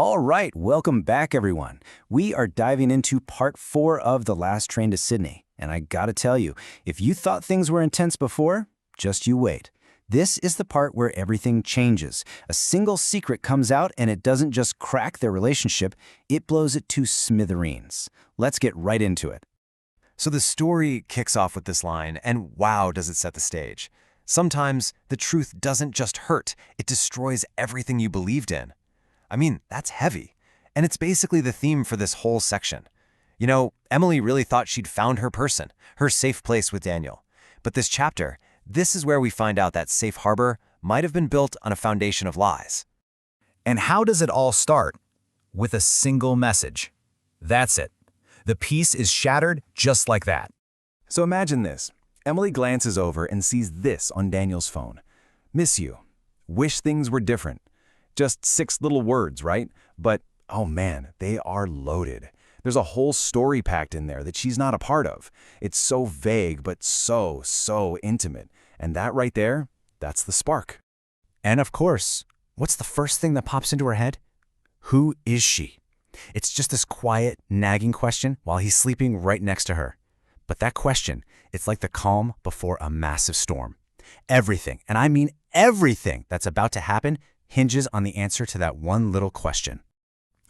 All right, welcome back, everyone. We are diving into part 4 of The Last Train to Sydney. And I gotta tell you, if you thought things were intense before, just you wait. This is the part where everything changes. A single secret comes out and it doesn't just crack their relationship, it blows it to smithereens. Let's get right into it. So the story kicks off with this line, and wow, does it set the stage. Sometimes the truth doesn't just hurt, it destroys everything you believed in. I mean, that's heavy. And it's basically the theme for this whole section. You know, Emily really thought she'd found her person, her safe place with Daniel. But this chapter, this is where we find out that safe harbor might have been built on a foundation of lies. And how does it all start? With a single message. That's it. The peace is shattered just like that. So imagine this. Emily glances over and sees this on Daniel's phone. Miss you. Wish things were different. Just 6 little words, right? But, oh man, they are loaded. There's a whole story packed in there that she's not a part of. It's so vague, but so intimate. And that right there, that's the spark. And of course, what's the first thing that pops into her head? Who is she? It's just this quiet, nagging question while he's sleeping right next to her. But that question, it's like the calm before a massive storm. Everything, and I mean everything that's about to happen hinges on the answer to that one little question.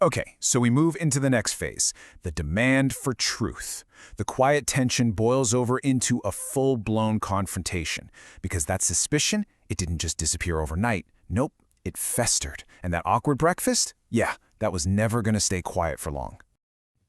Okay, so we move into the next phase, the demand for truth. The quiet tension boils over into a full-blown confrontation, because that suspicion, it didn't just disappear overnight. Nope, it festered. And that awkward breakfast? Yeah, that was never going to stay quiet for long.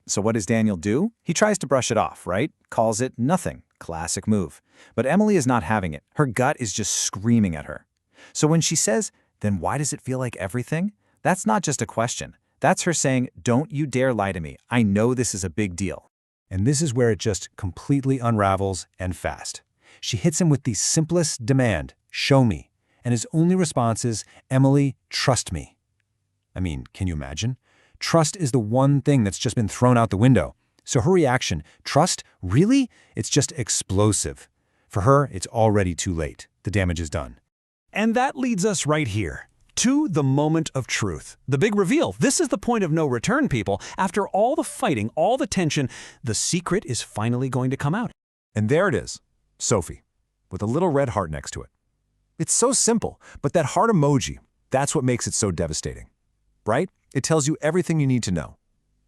So what does Daniel do? He tries to brush it off, right? Calls it nothing. Classic move. But Emily is not having it. Her gut is just screaming at her. So when she says, then why does it feel like everything? That's not just a question. That's her saying, don't you dare lie to me. I know this is a big deal. And this is where it just completely unravels and fast. She hits him with the simplest demand, show me. And his only response is, Emily, trust me. I mean, can you imagine? Trust is the one thing that's just been thrown out the window. So her reaction, trust, really? It's just explosive. For her, it's already too late. The damage is done. And that leads us right here, to the moment of truth. The big reveal. This is the point of no return, people. After all the fighting, all the tension, the secret is finally going to come out. And there it is, Sophie, with a little red heart next to it. It's so simple, but that heart emoji, that's what makes it so devastating. Right? It tells you everything you need to know.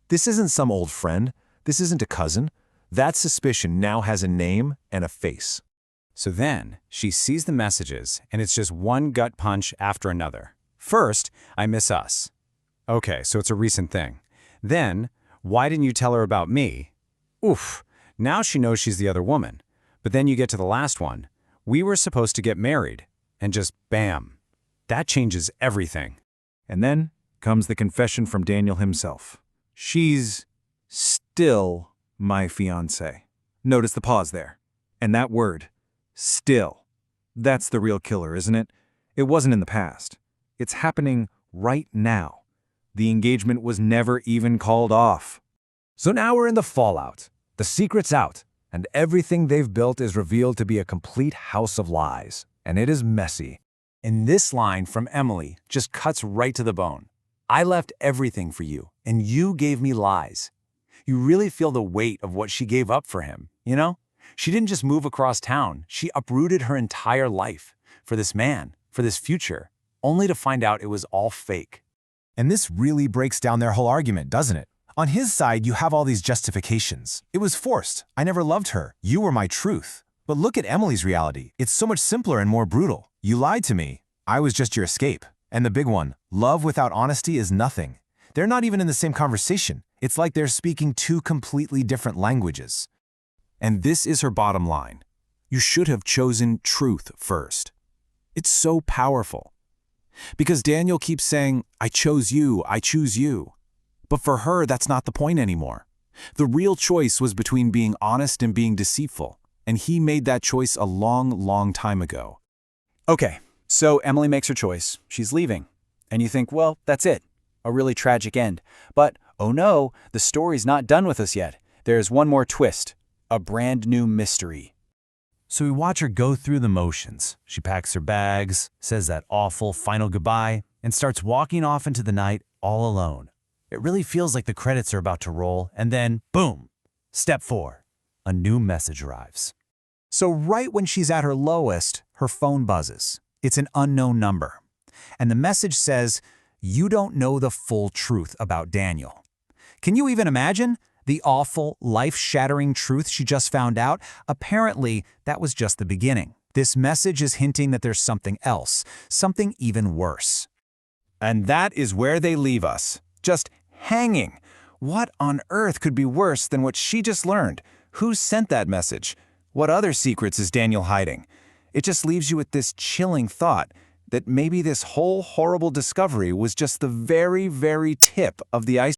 This isn't some old friend. This isn't a cousin. That suspicion now has a name and a face. So then, she sees the messages, and it's just one gut punch after another. First, I miss us. Okay, so it's a recent thing. Then, why didn't you tell her about me? Oof, now she knows she's the other woman. But then you get to the last one. We were supposed to get married. And just bam. That changes everything. And then comes the confession from Daniel himself. She's still my fiancée. Notice the pause there. And that word, still. That's the real killer, isn't it? It wasn't in the past. It's happening right now. The engagement was never even called off. So now we're in the fallout. The secret's out, and everything they've built is revealed to be a complete house of lies. And it is messy. And this line from Emily just cuts right to the bone. I left everything for you, and you gave me lies. You really feel the weight of what she gave up for him, you know? She didn't just move across town. She uprooted her entire life for this man, for this future, only to find out it was all fake. And this really breaks down their whole argument, doesn't it? On his side, you have all these justifications. It was forced. I never loved her. You were my truth. But look at Emily's reality. It's so much simpler and more brutal. You lied to me. I was just your escape. And the big one, love without honesty is nothing. They're not even in the same conversation. It's like they're speaking 2 completely different languages. And this is her bottom line. You should have chosen truth first. It's so powerful. Because Daniel keeps saying, I chose you, I choose you. But for her, that's not the point anymore. The real choice was between being honest and being deceitful. And he made that choice a long time ago. Okay, so Emily makes her choice. She's leaving. And you think, well, that's it. A really tragic end. But, oh no, the story's not done with us yet. There's one more twist. A brand new mystery. So we watch her go through the motions. She packs her bags, says that awful final goodbye, and starts walking off into the night all alone. It really feels like the credits are about to roll, and then, boom! Step 4. A new message arrives. So right when she's at her lowest, her phone buzzes. It's an unknown number. And the message says, "You don't know the full truth about Daniel." Can you even imagine? The awful, life-shattering truth she just found out? Apparently, that was just the beginning. This message is hinting that there's something else, something even worse. And that is where they leave us, just hanging. What on earth could be worse than what she just learned? Who sent that message? What other secrets is Daniel hiding? It just leaves you with this chilling thought that maybe this whole horrible discovery was just the very, very tip of the iceberg.